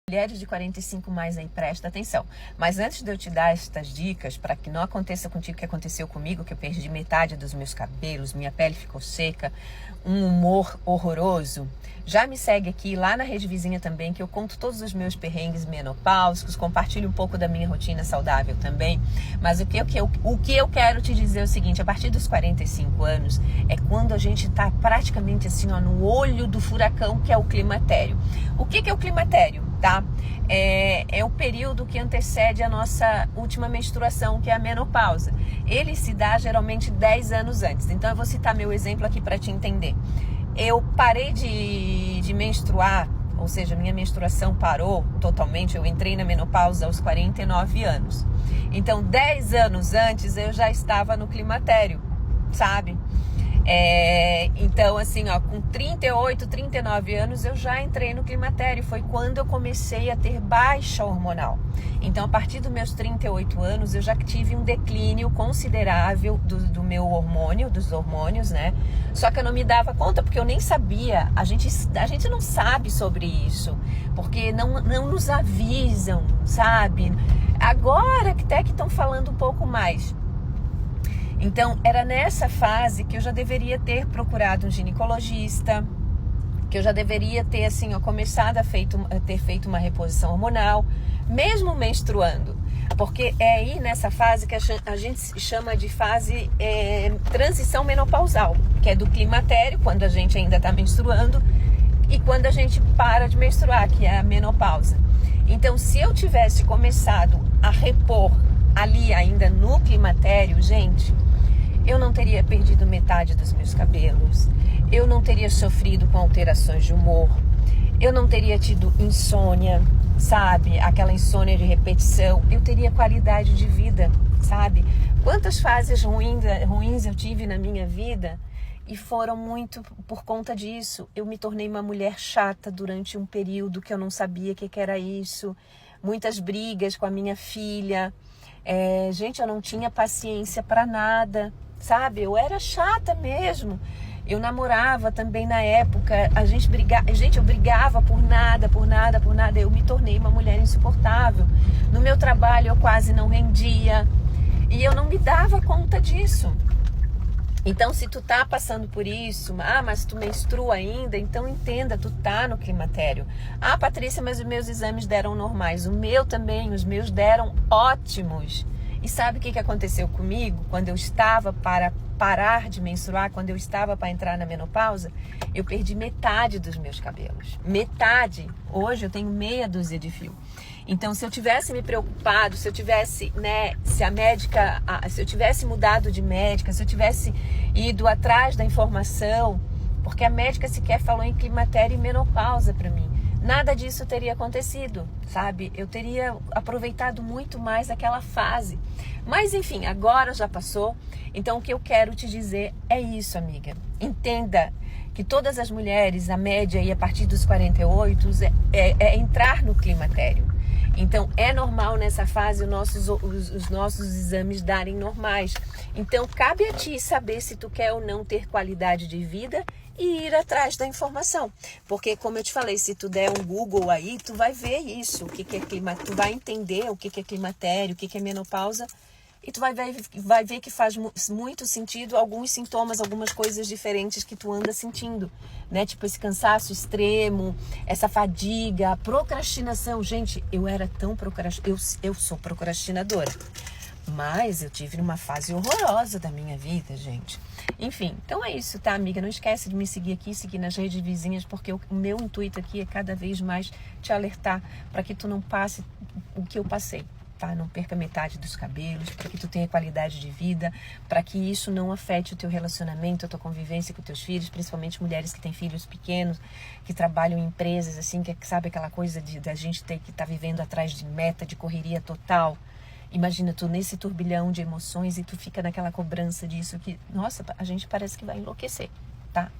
Mulheres de 45 mais aí, presta atenção. Mas antes de eu te dar estas dicas, para que não aconteça contigo o que aconteceu comigo, que eu perdi metade dos meus cabelos, minha pele ficou seca, um humor horroroso, já me segue aqui, lá na Rede Vizinha também, que eu conto todos os meus perrengues menopáusicos, compartilho um pouco da minha rotina saudável também. Mas o que eu quero te dizer é o seguinte: a partir dos 45 anos é quando a gente está praticamente assim, ó, no olho do furacão, que é o climatério. O que é o climatério? Tá? É o período que antecede a nossa última menstruação, que é a menopausa. Ele se dá geralmente 10 anos antes. Então eu vou citar meu exemplo aqui para te entender. Eu parei de menstruar, ou seja, minha menstruação parou totalmente. Eu entrei na menopausa aos 49 anos. Então 10 anos antes eu já estava no climatério, sabe? Então assim, ó, com 38, 39 anos eu já entrei no climatério. Foi quando eu comecei a ter baixa hormonal. Então a partir dos meus 38 anos eu já tive um declínio considerável do meu hormônio, dos hormônios, né? Só que eu não me dava conta, porque eu nem sabia. A gente não sabe sobre isso, porque não nos avisam, sabe? Agora até que estão falando um pouco mais. Então, era nessa fase que eu já deveria ter procurado um ginecologista, que eu já deveria ter, assim, ó, começado a ter feito uma reposição hormonal, mesmo menstruando. Porque é aí nessa fase que a gente chama de fase transição menopausal, que é do climatério, quando a gente ainda está menstruando, e quando a gente para de menstruar, que é a menopausa. Então, se eu tivesse começado a repor ali ainda no climatério, gente, eu não teria perdido metade dos meus cabelos, eu não teria sofrido com alterações de humor, eu não teria tido insônia, sabe? Aquela insônia de repetição, eu teria qualidade de vida, sabe? Quantas fases ruins eu tive na minha vida e foram muito por conta disso. Eu me tornei uma mulher chata durante um período que eu não sabia o que era isso, muitas brigas com a minha filha. Gente, eu não tinha paciência para nada, sabe? Eu era chata mesmo. Eu namorava também na época, eu brigava por nada. Eu me tornei uma mulher insuportável. No meu trabalho eu quase não rendia e eu não me dava conta disso. Então, se tu tá passando por isso, mas tu menstrua ainda, então entenda, tu tá no climatério. Patrícia, mas os meus exames deram normais. O meu também, os meus deram ótimos. E sabe o que aconteceu comigo? Quando eu estava para parar de menstruar, quando eu estava para entrar na menopausa, eu perdi metade dos meus cabelos. Metade. Hoje eu tenho meia dúzia de fio. Então, se eu tivesse me preocupado, se eu tivesse, se eu tivesse mudado de médica, se eu tivesse ido atrás da informação, porque a médica sequer falou em climatério e menopausa para mim, nada disso teria acontecido, sabe? Eu teria aproveitado muito mais aquela fase. Mas, enfim, agora já passou. Então, o que eu quero te dizer é isso, amiga. Entenda que todas as mulheres, a média aí a partir dos 48, é entrar no climatério. Então, é normal nessa fase os nossos exames darem normais. Então, cabe a ti saber se tu quer ou não ter qualidade de vida e ir atrás da informação. Porque, como eu te falei, se tu der um Google aí, tu vai ver isso, o que é climatério, tu vai entender o que é climatério, o que é menopausa, e tu vai ver que faz muito sentido alguns sintomas, algumas coisas diferentes que tu anda sentindo, né? Tipo esse cansaço extremo, essa fadiga, a procrastinação. Gente, eu era tão eu sou procrastinadora, mas eu tive uma fase horrorosa da minha vida, gente. Enfim, então é isso, tá, amiga? Não esquece de me seguir aqui, seguir nas redes vizinhas, porque o meu intuito aqui é cada vez mais te alertar para que tu não passe o que eu passei. Tá? Não perca metade dos cabelos, para que tu tenha qualidade de vida, para que isso não afete o teu relacionamento, a tua convivência com teus filhos, principalmente mulheres que têm filhos pequenos, que trabalham em empresas, assim, que sabe aquela coisa da gente ter que estar vivendo atrás de meta, de correria total. Imagina tu nesse turbilhão de emoções e tu fica naquela cobrança disso que, nossa, a gente parece que vai enlouquecer, tá?